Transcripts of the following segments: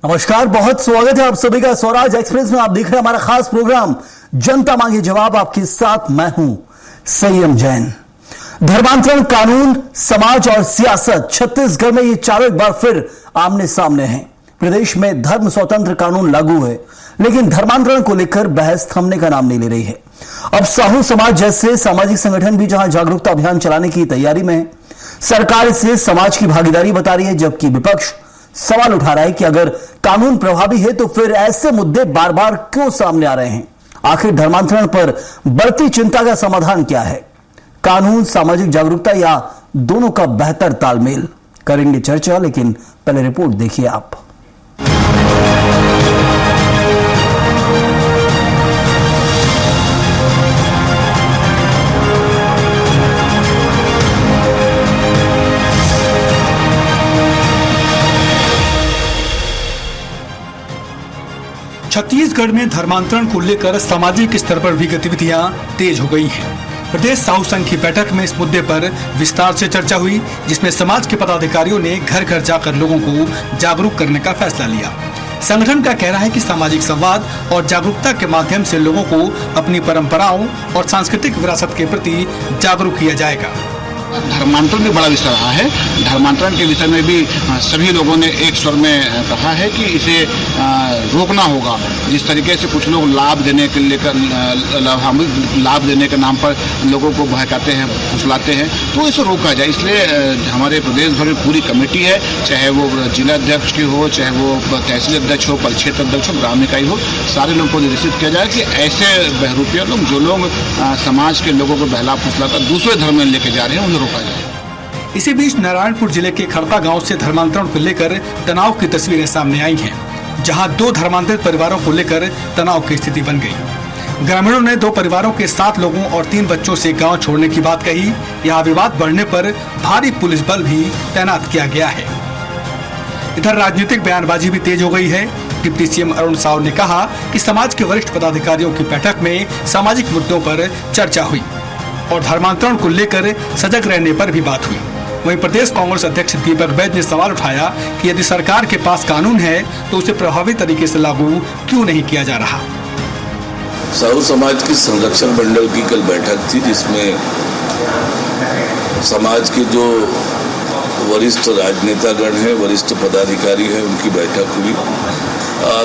नमस्कार, बहुत स्वागत है आप सभी का स्वराज एक्सप्रेस में। आप देख रहे हैं हमारा खास प्रोग्राम जनता मांगे जवाब। आपके साथ मैं हूं संयम जैन। धर्मांतरण कानून, समाज और सियासत, छत्तीसगढ़ में ये चारों एक बार फिर आमने सामने हैं। प्रदेश में धर्म स्वतंत्र कानून लागू है, लेकिन धर्मांतरण को लेकर बहस थमने का नाम नहीं ले रही है। अब साहू समाज जैसे सामाजिक संगठन भी जहां जागरूकता अभियान चलाने की तैयारी में है, सरकार इसे समाज की भागीदारी बता रही है, जबकि विपक्ष सवाल उठा रहा है कि अगर कानून प्रभावी है तो फिर ऐसे मुद्दे बार बार क्यों सामने आ रहे हैं। आखिर धर्मांतरण पर बढ़ती चिंता का समाधान क्या है? कानून, सामाजिक जागरूकता या दोनों का बेहतर तालमेल? करेंगे चर्चा, लेकिन पहले रिपोर्ट देखिए आप। छत्तीसगढ़ में धर्मांतरण को लेकर सामाजिक स्तर पर भी गतिविधियां तेज हो गई हैं। प्रदेश साहू संघ की बैठक में इस मुद्दे पर विस्तार से चर्चा हुई, जिसमें समाज के पदाधिकारियों ने घर घर जाकर लोगों को जागरूक करने का फैसला लिया। संगठन का कहना है कि सामाजिक संवाद और जागरूकता के माध्यम से लोगों को अपनी परंपराओं और सांस्कृतिक विरासत के प्रति जागरूक किया जाएगा। धर्मांतरण भी बड़ा विषय रहा है। धर्मांतरण के विषय में भी सभी लोगों ने एक स्वर में कहा है कि इसे रोकना होगा। जिस तरीके से कुछ लोग लाभ देने के लेकर लाभ देने के नाम पर लोगों को बहकाते हैं, फुसलाते हैं, तो इसे रोका जाए। इसलिए हमारे प्रदेश भर में पूरी कमेटी है, चाहे वो जिला अध्यक्ष की हो, चाहे वो तहसील अध्यक्ष हो, परिक्षेत्र अध्यक्ष हो, ग्राम इकाई हो, सारे लोगों को निर्देशित किया जाए कि ऐसे बहरूपिया लोग, जो लोग समाज के लोगों को बहला फुसलाकर दूसरे धर्म में लेके जा रहे हैं, उन्हें रोका जाए। इसी बीच नारायणपुर जिले के खड़का गांव से धर्मांतरण को लेकर तनाव की तस्वीरें सामने आई हैं, जहां 2 धर्मांतरित परिवारों को लेकर तनाव की स्थिति बन गई। ग्रामीणों ने 2 परिवारों के 7 लोगों और 3 बच्चों से गांव छोड़ने की बात कही। यहां विवाद बढ़ने पर भारी पुलिस बल भी तैनात किया गया है। इधर राजनीतिक बयानबाजी भी तेज हो गई है। डिप्टी सीएम अरुण साव ने कहा कि समाज के वरिष्ठ पदाधिकारियों की बैठक में सामाजिक मुद्दों पर चर्चा हुई और धर्मांतरण को लेकर सजग रहने पर भी बात हुई। वहीं प्रदेश कांग्रेस अध्यक्ष दीपक बैज ने सवाल उठाया कि यदि सरकार के पास कानून है तो उसे प्रभावी तरीके से लागू क्यों नहीं किया जा रहा। साहू समाज की संरक्षण मंडल की कल बैठक थी, जिसमें समाज के जो वरिष्ठ राजनेतागण हैं, वरिष्ठ पदाधिकारी हैं, उनकी बैठक हुई।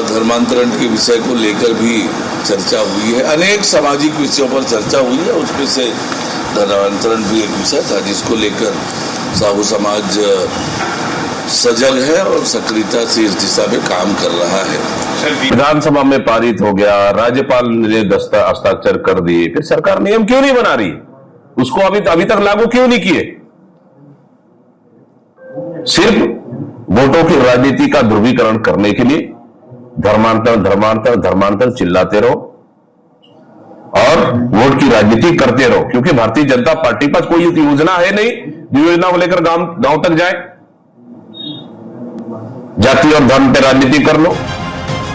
धर्मांतरण के विषय को लेकर भी चर्चा हुई है। अनेक सामाजिक विषयों पर चर्चा हुई है, उसमें से धर्मांतरण भी एक विषय था, जिसको लेकर साहू समाज सजग है और सक्रियता से इस दिशा में काम कर रहा है। विधानसभा में पारित हो गया, राज्यपाल ने हस्ताक्षर कर दिए, फिर सरकार नियम क्यों नहीं बना रही? उसको अभी तक लागू क्यों नहीं किए? सिर्फ वोटों की राजनीति का ध्रुवीकरण करने के लिए धर्मांतर चिल्लाते रहो और वोट की राजनीति करते रहो, क्योंकि भारतीय जनता पार्टी पर कोई योजना है नहीं जो योजना को लेकर गांव तक जाए। जाति और धर्म पर राजनीति कर लो।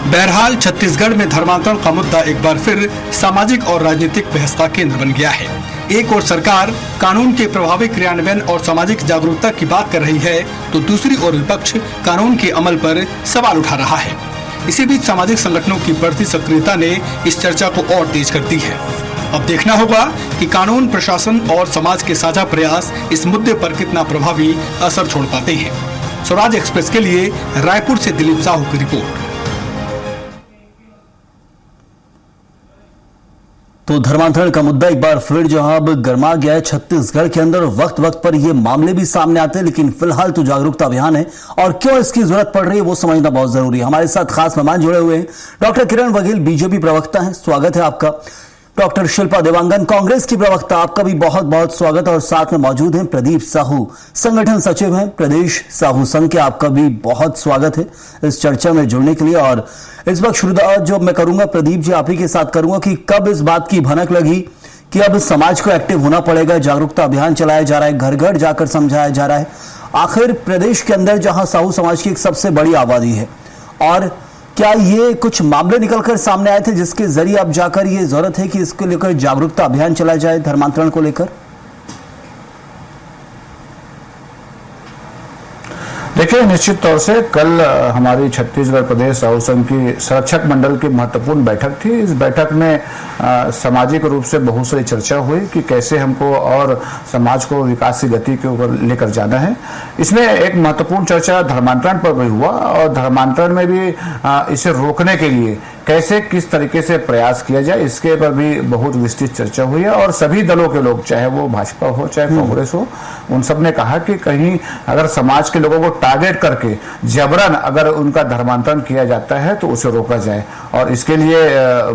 बहरहाल छत्तीसगढ़ में धर्मांतरण का मुद्दा एक बार फिर सामाजिक और राजनीतिक बहस का केंद्र बन गया है। एक ओर सरकार कानून के प्रभावी क्रियान्वयन और सामाजिक जागरूकता की बात कर रही है, तो दूसरी ओर विपक्ष कानून के अमल पर सवाल उठा रहा है। इसी बीच सामाजिक संगठनों की बढ़ती सक्रियता ने इस चर्चा को और तेज कर दी है। अब देखना होगा कि कानून, प्रशासन और समाज के साझा प्रयास इस मुद्दे पर कितना प्रभावी असर छोड़ पाते हैं। स्वराज एक्सप्रेस के लिए रायपुर से दिलीप साहू की रिपोर्ट। तो धर्मांतरण का मुद्दा एक बार फिर जो अब गर्मा गया है छत्तीसगढ़ के अंदर। वक्त वक्त पर ये मामले भी सामने आते हैं, लेकिन फिलहाल तो जागरूकता अभियान है और क्यों इसकी जरूरत पड़ रही है वो समझना बहुत जरूरी है। हमारे साथ खास मेहमान जुड़े हुए हैं, डॉक्टर किरण वघेल बीजेपी प्रवक्ता हैं, स्वागत है आपका। डॉक्टर शिल्पा देवांगन कांग्रेस की प्रवक्ता, आपका भी बहुत बहुत स्वागत। और साथ में मौजूद हैं प्रदीप साहू, संगठन सचिव हैं प्रदेश साहू संघ के, आपका भी बहुत स्वागत है इस चर्चा में जुड़ने के लिए। और इस वक्त शुरुआत जो मैं करूंगा प्रदीप जी आप ही के साथ करूंगा कि कब इस बात की भनक लगी कि अब समाज को एक्टिव होना पड़ेगा, जागरूकता अभियान चलाया जा रहा है, घर घर जाकर समझाया जा रहा है। आखिर प्रदेश के अंदर जहां साहू समाज की एक सबसे बड़ी आबादी है, और क्या ये कुछ मामले निकलकर सामने आए थे जिसके जरिए अब जाकर ये जरूरत है कि इसको लेकर जागरूकता अभियान चलाया जाए धर्मांतरण को लेकर? देखिए, निश्चित तौर से कल हमारी छत्तीसगढ़ प्रदेश साहू संघ की संरक्षक मंडल की महत्वपूर्ण बैठक थी। इस बैठक में सामाजिक रूप से बहुत सारी चर्चा हुई कि कैसे हमको और समाज को विकास की गति के ऊपर लेकर जाना है। इसमें एक महत्वपूर्ण चर्चा धर्मांतरण पर भी हुआ और धर्मांतरण में भी इसे रोकने के लिए कैसे किस तरीके से प्रयास किया जाए, इसके पर भी बहुत विस्तृत चर्चा हुई है। और सभी दलों के लोग, चाहे वो भाजपा हो चाहे कांग्रेस हो, उन सब ने कहा कि कहीं अगर समाज के लोगों को टारगेट करके जबरन अगर उनका धर्मांतरण किया जाता है तो उसे रोका जाए। और इसके लिए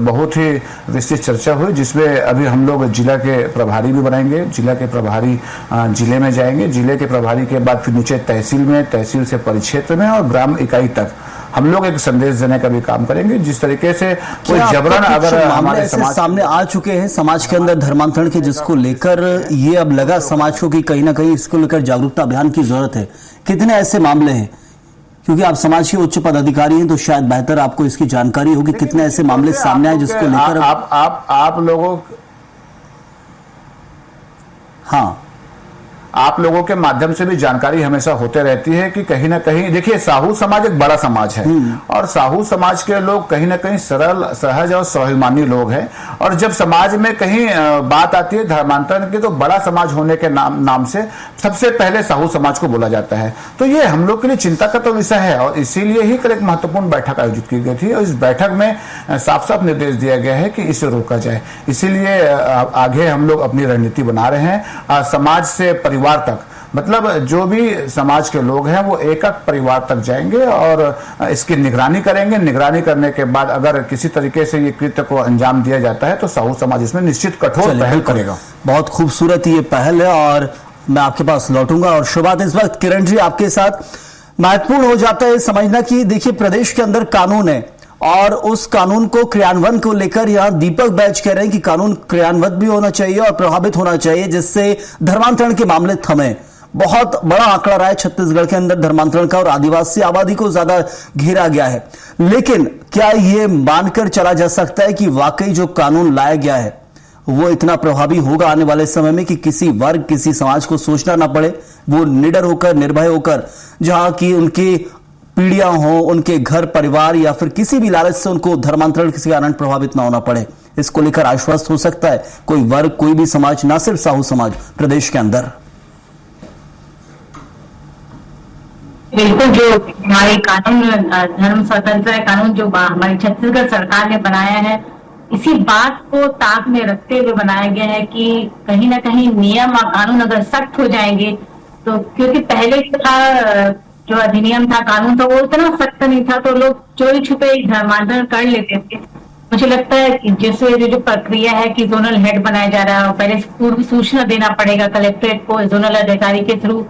बहुत ही विस्तृत चर्चा हुई, जिसमें अभी हम लोग जिला के प्रभारी भी बनाएंगे। जिला के प्रभारी जिले में जाएंगे, जिले के प्रभारी के बाद फिर नीचे तहसील में, तहसील से परिक्षेत्र में और ग्राम इकाई तक हम लोग एक संदेश देने का भी काम करेंगे। जिस तरीके से कोई जबरन अगर हमारे समाज सामने आ चुके हैं समाज के अंदर धर्मांतरण के, जिसको लेकर ये अब लगा समाज को कि कहीं ना कहीं इसको लेकर जागरूकता अभियान की जरूरत है, कितने ऐसे मामले हैं? क्योंकि आप समाज के उच्च पदाधिकारी हैं तो शायद बेहतर आपको इसकी जानकारी होगी, कितने ऐसे मामले सामने आए जिसको लेकर आप लोगों आप लोगों के माध्यम से भी जानकारी हमेशा होते रहती है कि कहीं ना कहीं देखिए, साहू समाज एक बड़ा समाज है और साहू समाज के लोग कहीं ना कहीं सरल, सहज और स्वाभिमानी लोग हैं। और जब समाज में कहीं बात आती है धर्मांतरण की तो बड़ा समाज होने के नाम से सबसे पहले साहू समाज को बोला जाता है। तो ये हम लोग के लिए चिंता का तो विषय है और इसीलिए ही कल एक महत्वपूर्ण बैठक आयोजित की गई थी और इस बैठक में साफ साफ निर्देश दिया गया है कि इसे रोका जाए। इसीलिए आगे हम लोग अपनी रणनीति बना रहे हैं। समाज से परिवार तक, मतलब जो भी समाज के लोग हैं वो एक एक परिवार तक जाएंगे और इसकी निगरानी करेंगे। निगरानी करने के बाद अगर किसी तरीके से ये कृत्य को अंजाम दिया जाता है तो साहू समाज इसमें निश्चित कठोर पहल करेगा। बहुत खूबसूरत ये पहल है और मैं आपके पास लौटूंगा। और शुरुआत इस वक्त किरण जी आपके साथ, महत्वपूर्ण हो जाता है समझना कि देखिए प्रदेश के अंदर कानून है और उस कानून को क्रियान्वयन को लेकर यहां दीपक बैच कह रहे हैं कि कानून क्रियान्वित भी होना चाहिए और प्रभावित होना चाहिए जिससे धर्मांतरण के मामले थमे। बहुत बड़ा आंकड़ा रहा है छत्तीसगढ़ के अंदर धर्मांतरण का और आदिवासी आबादी को ज्यादा घेरा गया है। लेकिन क्या यह मानकर चला जा सकता है कि वाकई जो कानून लाया गया है वो इतना प्रभावी होगा आने वाले समय में कि किसी वर्ग, किसी समाज को सोचना ना पड़े, वो निडर होकर, निर्भय होकर, जहां की उनकी पीढ़ियां हो, उनके घर परिवार या फिर किसी भी लालच से उनको धर्मांतरण किसी कारण प्रभावित ना होना पड़े, इसको लेकर आश्वस्त हो सकता है कोई वर्ग, कोई भी समाज, ना सिर्फ साहू समाज प्रदेश के अंदर? बिल्कुल, जो हमारे कानून धर्म स्वतंत्र कानून जो हमारी छत्तीसगढ़ सरकार ने बनाया है, इसी बात को ताक में रखते हुए बनाया गया है कि कहीं ना कहीं नियम और कानून अगर सख्त हो जाएंगे तो, क्योंकि पहले था जो अधिनियम था, कानून था, वो इतना सख्त नहीं था तो लोग चोरी छुपे धर्मांतरण कर लेते थे। मुझे लगता है कि जैसे जो प्रक्रिया है कि जोनल हेड बनाया जा रहा है, पहले पूर्व सूचना देना पड़ेगा कलेक्ट्रेट को जोनल अधिकारी के थ्रू,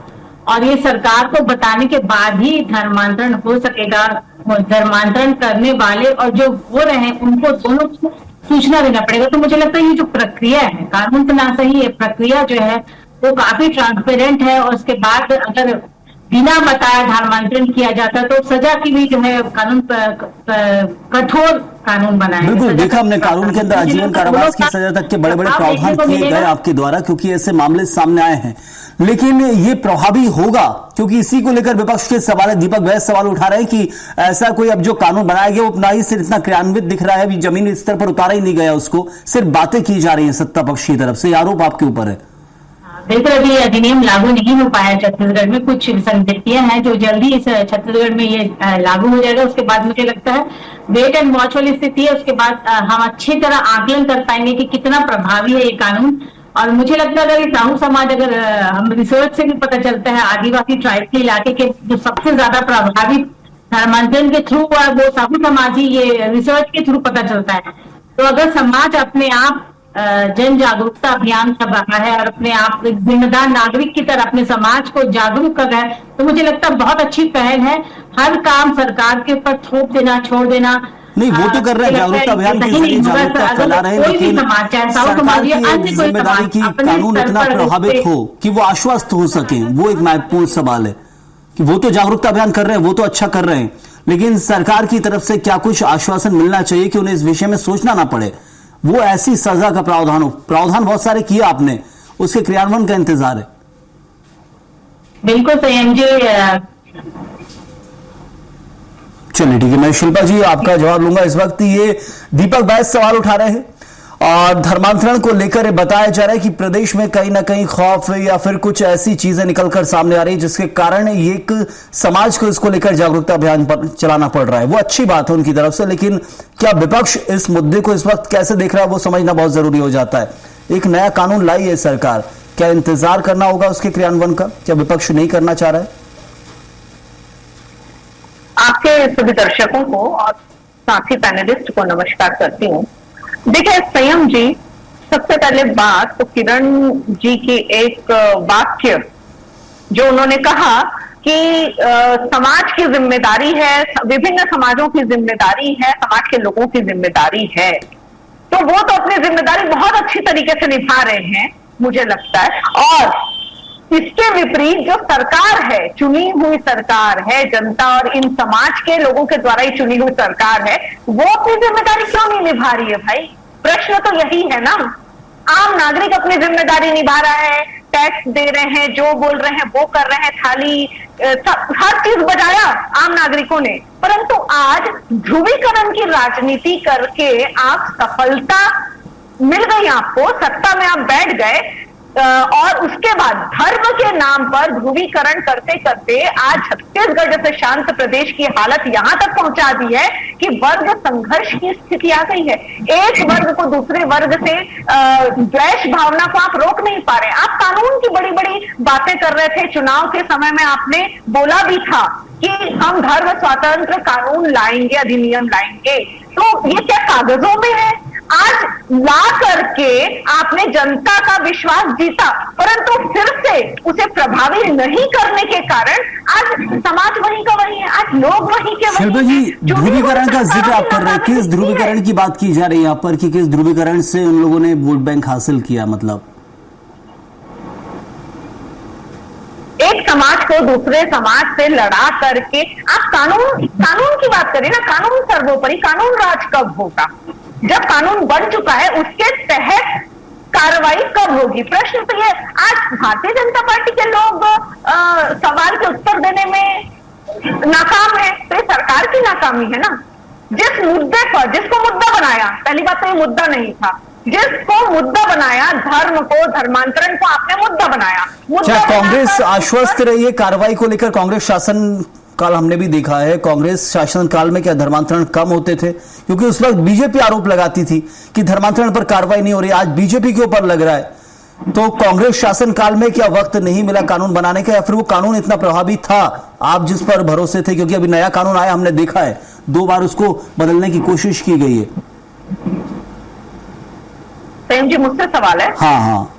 और ये सरकार को बताने के बाद ही धर्मांतरण हो सकेगा। धर्मांतरण करने वाले और जो हो रहे हैं उनको दोनों को सूचना देना पड़ेगा। तो मुझे लगता है ये जो प्रक्रिया है, कानून तो ना सही है, प्रक्रिया जो है वो काफी ट्रांसपेरेंट है और उसके बाद अगर बिना बताए धर्मांतरण किया जाता तो सजा की भी जो है कानून कठोर कानून बनाया। बिल्कुल, देखा हमने कानून के अंदर आजीवन कारावास की सजा तक के बड़े बड़े प्रावधान किए गए आपके द्वारा, क्योंकि ऐसे मामले सामने आए हैं। लेकिन ये प्रभावी होगा? क्योंकि इसी को लेकर विपक्ष के सवाल, दीपक बैस सवाल उठा रहे हैं कि ऐसा कोई अब जो कानून बनाया गया वो अपना ही सिर्फ इतना क्रियान्वित दिख रहा है, अभी जमीनी स्तर पर उतारा ही नहीं गया उसको, सिर्फ बातें की जा रही है सत्ता पक्ष की तरफ से। आरोप आपके ऊपर है। बिल्कुल, अभी अधिनियम लागू नहीं हो पाया छत्तीसगढ़ में, कुछ विसंगतियां हैं जो जल्दी इस छत्तीसगढ़ में ये लागू हो जाएगा। उसके बाद मुझे लगता है वेट एंड वॉच वाली स्थिति है, उसके बाद हम अच्छी तरह आकलन कर पाएंगे कि कितना प्रभावी है ये कानून। और मुझे लगता है अगर ये साहू समाज, अगर हम रिसर्च से भी पता चलता है आदिवासी ट्राइब के इलाके के जो सबसे ज्यादा प्रभावित धर्मांतरण के थ्रू वो साहू समाज ही, ये रिसर्च के थ्रू पता चलता है। तो अगर समाज अपने आप जन जागरूकता अभियान कर रहा है और अपने आप एक जिम्मेदार नागरिक की तरह अपने समाज को जागरूक कर रहा है तो मुझे लगता है बहुत अच्छी पहल है। हर काम सरकार के ऊपर थोप देना, छोड़ देना नहीं, वो तो कर रहे हैं, जागरूकता अभियान के जरिए जागरूकता फैला रहे हैं, लेकिन सरकार की जिम्मेदारी की कानून इतना प्रभावित हो कि वो आश्वस्त हो सके, वो एक महत्वपूर्ण सवाल है। कि वो तो जागरूकता अभियान कर रहे हैं, वो तो अच्छा कर रहे हैं, लेकिन सरकार की तरफ से क्या कुछ आश्वासन मिलना चाहिए कि उन्हें इस विषय में सोचना ना पड़े। वो ऐसी सजा का प्रावधान हो, प्रावधान बहुत सारे किए आपने, उसके क्रियान्वयन का इंतजार है। बिल्कुल संयम जी, चलिए ठीक है, मैं शिल्पा जी आपका जवाब लूंगा। इस वक्त ये दीपक बैस सवाल उठा रहे हैं और धर्मांतरण को लेकर ये बताया जा रहा है कि प्रदेश में कहीं ना कहीं खौफ या फिर कुछ ऐसी चीजें निकलकर सामने आ रही है जिसके कारण ये एक समाज को इसको लेकर जागरूकता अभियान पर चलाना पड़ रहा है। वो अच्छी बात है उनकी तरफ से, लेकिन क्या विपक्ष इस मुद्दे को इस वक्त कैसे देख रहा है वो समझना बहुत जरूरी हो जाता है। एक नया कानून लाई है सरकार, क्या इंतजार करना होगा उसके क्रियान्वयन का? क्या विपक्ष नहीं करना चाह रहा है? आपके सभी दर्शकों को और साथी पैनलिस्ट को नमस्कार करती हूँ। देखिए संयम जी, सबसे पहले बात तो किरण जी की एक वाक्य जो उन्होंने कहा कि समाज की जिम्मेदारी है, विभिन्न समाजों की जिम्मेदारी है, समाज के लोगों की जिम्मेदारी है, तो वो तो अपनी जिम्मेदारी बहुत अच्छी तरीके से निभा रहे हैं मुझे लगता है। और इसके विपरीत जो सरकार है, चुनी हुई सरकार है, जनता और इन समाज के लोगों के द्वारा ही चुनी हुई सरकार है, वो अपनी जिम्मेदारी क्यों नहीं निभा रही है भाई? प्रश्न तो यही है ना। आम नागरिक अपनी जिम्मेदारी निभा रहा है, टैक्स दे रहे हैं, जो बोल रहे हैं वो कर रहे हैं, थाली हर चीज बजाया आम नागरिकों ने। परंतु आज ध्रुवीकरण की राजनीति करके आप सफलता मिल गई, आपको सत्ता में आप बैठ गए, और उसके बाद धर्म के नाम पर ध्रुवीकरण करते करते आज छत्तीसगढ़ जैसे शांत प्रदेश की हालत यहां तक पहुंचा दी है कि वर्ग संघर्ष की स्थिति आ गई है। एक वर्ग को दूसरे वर्ग से द्वेष भावना को आप रोक नहीं पा रहे। आप कानून की बड़ी बड़ी बातें कर रहे थे, चुनाव के समय में आपने बोला भी था कि हम धर्म स्वतंत्र कानून लाएंगे, अधिनियम लाएंगे, तो ये क्या कागजों में है? आज ला करके आपने जनता का विश्वास जीता, परंतु फिर से उसे प्रभावी नहीं करने के कारण आज समाज वहीं का वहीं है, आज लोग वहीं के वहीं। शिल्पा जी, ध्रुवीकरण का जिक्र आप कर रहे हैं, किस ध्रुवीकरण की बात की जा रही है यहाँ पर कि किस ध्रुवीकरण से उन लोगों ने वोट बैंक हासिल किया? मतलब एक समाज को दूसरे समाज से लड़ा करके आप कानून की बात करें ना, कानून सर्वोपरि, कानून राज कब होगा? जब कानून बन चुका है उसके तहत कार्रवाई कब होगी? प्रश्न तो ये आज भारतीय जनता पार्टी के लोग सवाल के उत्तर देने में नाकाम है, तो ये सरकार की नाकामी है ना। जिस मुद्दे पर, जिसको मुद्दा बनाया, पहली बात तो ये मुद्दा नहीं था, जिसको मुद्दा बनाया, धर्म को, धर्मांतरण को आपने मुद्दा बनाया। क्या कांग्रेस आश्वस्त रही है कार्रवाई को लेकर? कांग्रेस शासन काल हमने भी देखा है, कांग्रेस शासन काल में क्या धर्मांतरण कम होते थे? क्योंकि उस वक्त बीजेपी आरोप लगाती थी कि धर्मांतरण पर कार्रवाई नहीं हो रही, आज बीजेपी के ऊपर लग रहा है। तो कांग्रेस शासन काल में क्या वक्त नहीं मिला कानून बनाने का, या फिर वो कानून इतना प्रभावी था आप जिस पर भरोसे थे? क्योंकि अभी नया कानून आया, हमने देखा है 2 बार उसको बदलने की कोशिश की गई है। प्रेम जी, मुझसे सवाल है? हाँ,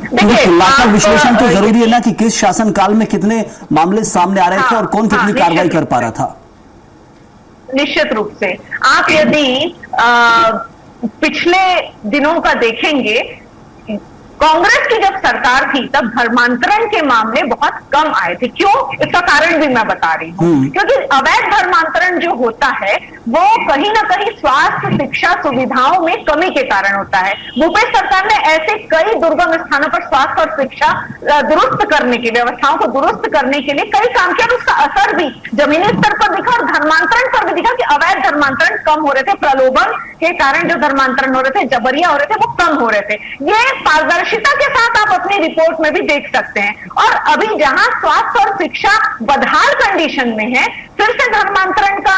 तुलनात्मक विश्लेषण तो जरूरी है ना कि किस शासन काल में कितने मामले सामने आ रहे थे और कौन कितनी कार्रवाई कर पा रहा था। निश्चित रूप से आप यदि पिछले दिनों का देखेंगे, कांग्रेस की जब सरकार थी तब धर्मांतरण के मामले बहुत कम आए थे। क्यों? इसका कारण भी मैं बता रही हूँ। क्योंकि अवैध धर्मांतरण जो होता है वो कहीं ना कहीं स्वास्थ्य, शिक्षा सुविधाओं में कमी के कारण होता है। भूपेश सरकार ने ऐसे कई दुर्गम स्थानों पर स्वास्थ्य और शिक्षा दुरुस्त करने की, व्यवस्थाओं को दुरुस्त करने के लिए कई काम किया, उसका असर भी जमीनी स्तर पर दिखा और धर्मांतरण पर भी दिखा कि अवैध धर्मांतरण कम हो रहे थे। प्रलोभन के कारण जो धर्मांतरण हो रहे थे, जबरिया हो रहे थे, वो कम हो रहे थे। ये पारदर्शिता के साथ आप अपनी रिपोर्ट में भी देख सकते हैं। और अभी जहां स्वास्थ्य और शिक्षा बदहाल कंडीशन में है, फिर से धर्मांतरण का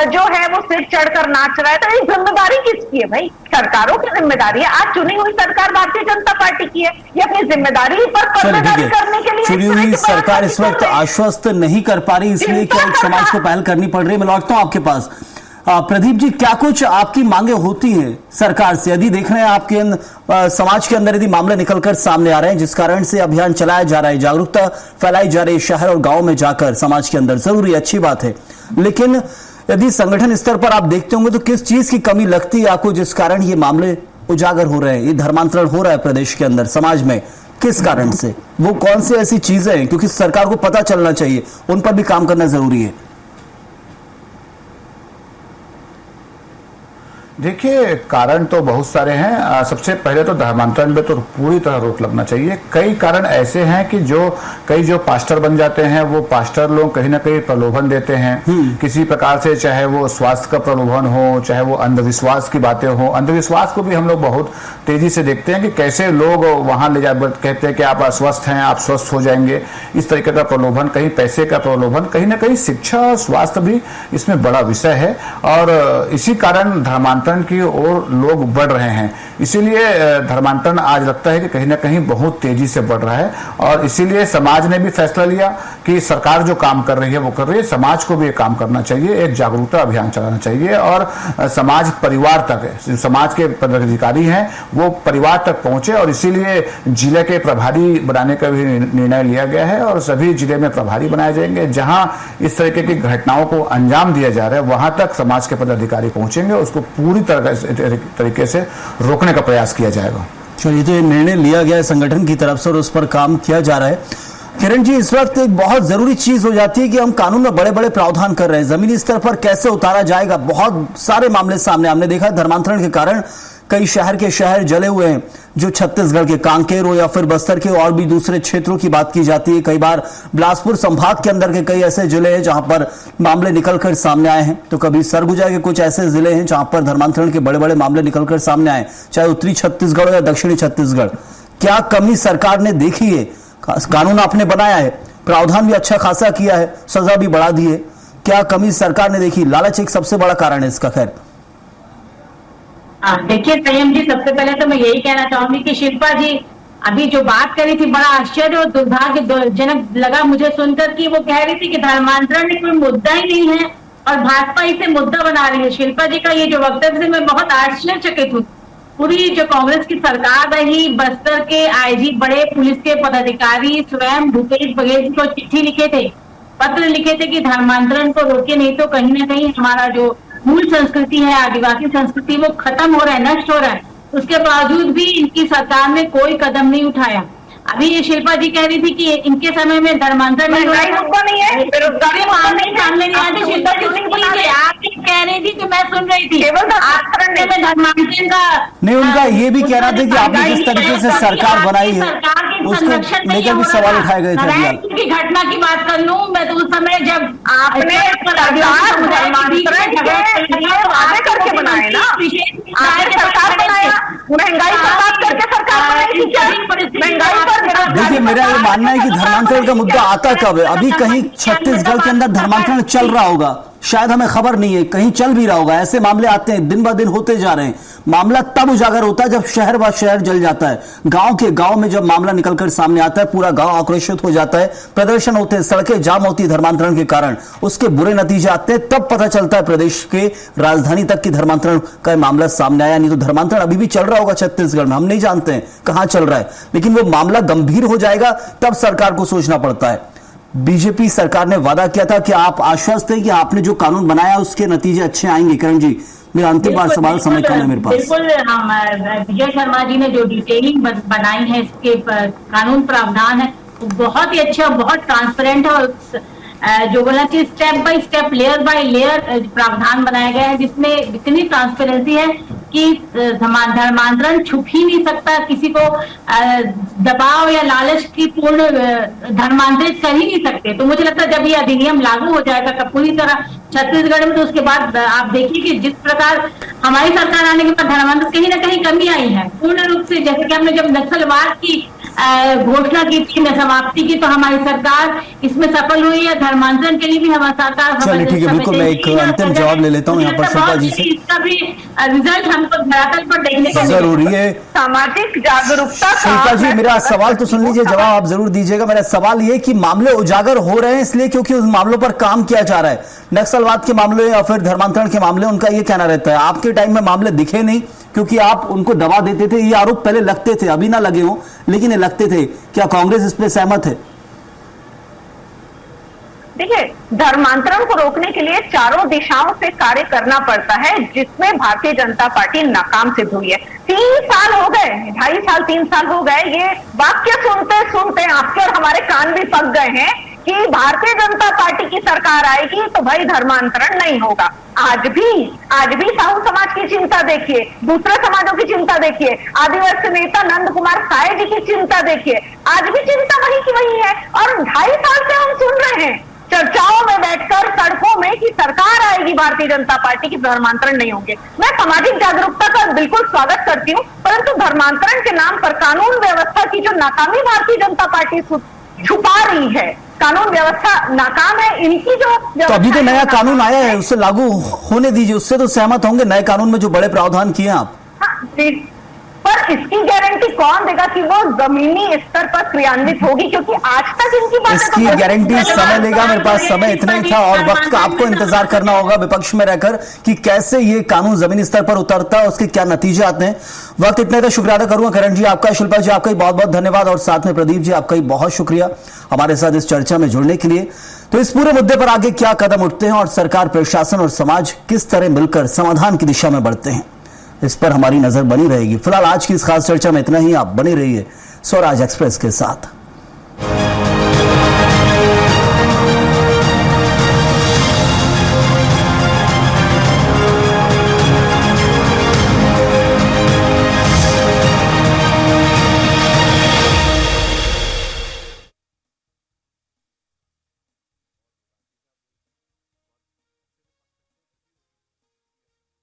जो है वो सिर चढ़कर नाच रहा है। तो ये जिम्मेदारी किसकी है भाई? सरकारों की जिम्मेदारी है। आज चुनी हुई सरकार भारतीय जनता पार्टी की है, ये अपनी जिम्मेदारी पर कर्तव्य करने के लिए चुनी हुई सरकार इस वक्त आश्वस्त नहीं कर पा रही, इसलिए क्या एक समाज को पहल करनी पड़ रही है। मैं लौटता हूं आपके पास। प्रदीप जी, क्या कुछ आपकी मांगे होती हैं सरकार से? यदि देख रहे हैं आपके समाज के अंदर यदि मामले निकलकर सामने आ रहे हैं जिस कारण से अभियान चलाया जा रहा है, जागरूकता फैलाई जा रही है शहर और गांव में जाकर समाज के अंदर, जरूरी अच्छी बात है, लेकिन यदि संगठन स्तर पर आप देखते होंगे तो किस चीज की कमी लगती है आपको जिस कारण ये मामले उजागर हो रहे हैं, ये धर्मांतरण हो रहा है प्रदेश के अंदर समाज में? किस कारण से? वो कौन सी ऐसी चीजें हैं? क्योंकि सरकार को पता चलना चाहिए, उन पर भी काम करना जरूरी है। देखिए, कारण तो बहुत सारे हैं। सबसे पहले तो धर्मांतरण पे तो पूरी तरह रोक लगना चाहिए। कई कारण ऐसे हैं कि कई जो पास्टर बन जाते हैं, वो पास्टर लोग कहीं ना कहीं प्रलोभन देते हैं किसी प्रकार से, चाहे वो स्वास्थ्य का प्रलोभन हो, चाहे वो अंधविश्वास की बातें हो। अंधविश्वास को भी हम लोग बहुत तेजी से देखते हैं कि कैसे लोग वहां ले जा कहते हैं कि आप अस्वस्थ हैं, आप स्वस्थ हो जाएंगे। इस तरीके का प्रलोभन, कहीं पैसे का प्रलोभन, कहीं ना कहीं शिक्षा और स्वास्थ्य भी इसमें बड़ा विषय है, और इसी कारण धर्मांतरण की ओर लोग बढ़ रहे हैं। इसीलिए धर्मांतरण आज लगता है कि कहीं ना कहीं बहुत तेजी से बढ़ रहा है, और इसीलिए समाज ने भी फैसला लिया कि सरकार जो काम कर रही है वो कर रही है, समाज को भी एक काम करना चाहिए, एक जागरूकता अभियान चलाना चाहिए, और समाज परिवार तक, समाज के पदाधिकारी हैं वो परिवार तक पहुंचे, और इसीलिए जिले के प्रभारी बनाने का भी निर्णय लिया गया है, और सभी जिले में प्रभारी बनाए जाएंगे। जहां इस तरीके की घटनाओं को अंजाम दिया जा रहा है वहां तक समाज के पदाधिकारी पहुंचेंगे, उसको पूरी तरीके से रोकने का प्रयास किया जाएगा। चलिए, तो ये निर्णय लिया गया है संगठन की तरफ से और उस पर काम किया जा रहा है। किरण जी, इस वक्त एक बहुत जरूरी चीज हो जाती है कि हम कानून में बड़े बड़े प्रावधान कर रहे हैं, जमीनी स्तर पर कैसे उतारा जाएगा। बहुत सारे मामले सामने हमने देखा धर्मांतरण के कारण कई शहर के शहर जले हुए हैं, जो छत्तीसगढ़ के कांकेर हो या फिर बस्तर के और भी दूसरे क्षेत्रों की बात की जाती है। कई बार बिलासपुर संभाग के अंदर के कई ऐसे जिले हैं जहां पर मामले निकलकर सामने आए हैं, तो कभी सरगुजा के कुछ ऐसे जिले हैं जहां पर धर्मांतरण के बड़े बड़े मामले निकलकर सामने आए, चाहे उत्तरी छत्तीसगढ़ हो या दक्षिणी छत्तीसगढ़। क्या कमी सरकार ने देखी है? कानून आपने बनाया है, प्रावधान भी अच्छा खासा किया है, सजा भी बढ़ा दी है, क्या कमी सरकार ने देखी? लालच एक सबसे बड़ा कारण है इसका। खैर देखिए संयम जी, सबसे पहले तो मैं यही कहना चाहूंगी कि शिल्पा जी अभी जो बात करी थी, बड़ा आश्चर्य और दुर्भाग्यजनक लगा मुझे सुनकर कि वो कह रही थी कि धर्मांतरण में कोई मुद्दा ही नहीं है और भाजपा इसे मुद्दा बना रही है। शिल्पा जी का ये जो वक्तव्य से मैं बहुत आश्चर्यचकित हूँ। पूरी जो कांग्रेस की सरकार रही, बस्तर के आईजी, बड़े पुलिस के पदाधिकारी स्वयं भूपेश बघेल को चिट्ठी लिखे थे, पत्र लिखे थे कि धर्मांतरण को रोके, नहीं तो कहीं ना कहीं हमारा जो मूल संस्कृति है, आदिवासी संस्कृति, वो खत्म हो रहा है, नष्ट हो रहा है। उसके बावजूद भी इनकी सरकार ने कोई कदम नहीं उठाया। अभी ये शिल्पा जी कह रही थी कि इनके समय में धर्मांतरण नहीं मुद्दा नहीं है, बेरोजगारी सामने नहीं आती। शिल्पा जी आप कह रही थी कि मैं सुन रही थी केवल धर्मांतरण का नहीं, उनका ये भी कहना था कि आपने जिस तरीके से सरकार बनाई है उसको लेकर भी सवाल उठाए गए थे। की घटना की बात कर लूं मैं, तो उस समय जब आपने वादे करके बनाए ना, आपने सरकार बनाया, महंगाई पर बात करके सरकार बनाई थी क्या? महंगाई पर देखिए, मेरा ये मानना है कि धर्मांतरण का मुद्दा आता कब है? अभी कहीं छत्तीसगढ़ के अंदर धर्मांतरण चल रहा होगा, शायद हमें खबर नहीं है, कहीं चल भी रहा होगा। ऐसे मामले आते हैं, दिन ब दिन होते जा रहे हैं। मामला तब उजागर होता है जब शहर व शहर जल जाता है। गांव के गांव में जब मामला निकलकर सामने आता है, पूरा गांव आक्रोशित हो जाता है, प्रदर्शन होते हैं, सड़कें जाम होती है धर्मांतरण के कारण, उसके बुरे नतीजे आते हैं, तब पता चलता है प्रदेश के राजधानी तक की धर्मांतरण का मामला सामने आया। नहीं तो धर्मांतरण अभी भी चल रहा होगा छत्तीसगढ़ में, हम नहीं जानते हैं कहां चल रहा है, लेकिन वो मामला गंभीर हो जाएगा तब सरकार को सोचना पड़ता है। बीजेपी सरकार ने वादा किया था कि आप आश्वस्त हैं कि आपने जो कानून बनाया उसके नतीजे अच्छे आएंगे। किरण जी, मेरा अंतिम बार सवाल, समय कम है मेरे पास। बिल्कुल, हम विजय शर्मा जी ने जो डिटेलिंग बनाई है, इसके कानून प्रावधान है, वो बहुत ही अच्छा, बहुत ट्रांसपेरेंट है, और जो बोला कि step by step, layer by layer प्रावधान बनाया गया है, जिसमें इतनी ट्रांसपेरेंसी है कि धर्मांतरण छुप ही नहीं सकता, किसी को दबाव या लालच की पूर्ण धर्मांतरित कर ही नहीं सकते। तो मुझे लगता है जब ये अधिनियम लागू हो जाएगा पूरी तरह छत्तीसगढ़ में, तो उसके बाद आप देखिए कि जिस प्रकार हमारी सरकार आने के बाद धर्मांतरण कहीं ना कहीं कमी आई है पूर्ण रूप से। जैसे कि हमने जब नक्सलवाद की घोषणा की थी, समाप्ति की, तो हमारी सरकार इसमें सफल हुई है। धर्मांतरण के लिए भी हमारी सरकार, चलिए ठीक है, बिल्कुल मैं एक अंतिम जवाब ले लेता हूँ यहाँ पर शिल्पा जी से। इसका भी रिजल्ट हमको धरातल पर देखने को जरूरी है। सामाजिक जागरूकता। शिल्पा जी, मेरा सवाल तो सुन लीजिए, जवाब आप जरूर दीजिएगा। मेरा सवाल ये कि मामले उजागर हो रहे हैं इसलिए क्योंकि उस मामलों पर काम किया जा रहा है, नक्सलवाद के मामले या फिर धर्मांतरण के मामले, उनका ये कहना रहता है। आपके टाइम में मामले दिखे नहीं क्योंकि आप उनको दबा देते थे, ये आरोप पहले लगते थे, अभी ना लगे हो लेकिन ये लगते थे। क्या कांग्रेस इस पे सहमत है? देखिए, धर्मांतरण को रोकने के लिए चारों दिशाओं से कार्य करना पड़ता है, जिसमें भारतीय जनता पार्टी नाकाम सिद्ध हुई है। 3 साल हो गए, 2.5 साल 3 साल हो गए, ये वाक्य सुनते सुनते आपके और हमारे कान भी पक गए हैं कि भारतीय जनता पार्टी की सरकार आएगी तो भाई धर्मांतरण नहीं होगा। आज भी साहू समाज की चिंता देखिए, दूसरे समाजों की चिंता देखिए, आदिवासी नेता नंद कुमार साय जी की चिंता देखिए, आज भी चिंता वही की वही है। और 2.5 साल से हम सुन रहे हैं चर्चाओं में बैठकर सड़कों में कि सरकार आएगी भारतीय जनता पार्टी की, धर्मांतरण नहीं होंगे। मैं सामाजिक जागरूकता का बिल्कुल स्वागत करती हूँ, परंतु धर्मांतरण के नाम पर कानून व्यवस्था की जो नाकामी भारतीय जनता पार्टी छुपा रही है, कानून व्यवस्था नाकाम है, इनकी जो तो अभी तो नया कानून आया है, उससे लागू होने दीजिए, उससे तो सहमत होंगे नए कानून में जो बड़े प्रावधान किए आप। हाँ, पर इसकी गारंटी कौन देगा कि वो जमीनी स्तर पर क्रियान्वित होगी, क्योंकि आज तक इनकी बातें इसकी गारंटी समय लेगा, मेरे पास समय इतना ही था और वक्त का आपको इंतजार करना होगा विपक्ष में रहकर कि कैसे ये कानून जमीनी स्तर पर उतरता है, उसके क्या नतीजे आते हैं। वक्त इतने का शुक्रिया अदा करूंगा करण जी आपका, शिल्पा जी आपका बहुत बहुत धन्यवाद और साथ में प्रदीप जी आपका बहुत शुक्रिया हमारे साथ इस चर्चा में जुड़ने के लिए। तो इस पूरे मुद्दे पर आगे क्या कदम उठते हैं और सरकार, प्रशासन और समाज किस तरह मिलकर समाधान की दिशा में बढ़ते हैं, इस पर हमारी नजर बनी रहेगी। फिलहाल आज की इस खास चर्चा में इतना ही। आप बने रहिए स्वराज एक्सप्रेस के साथ।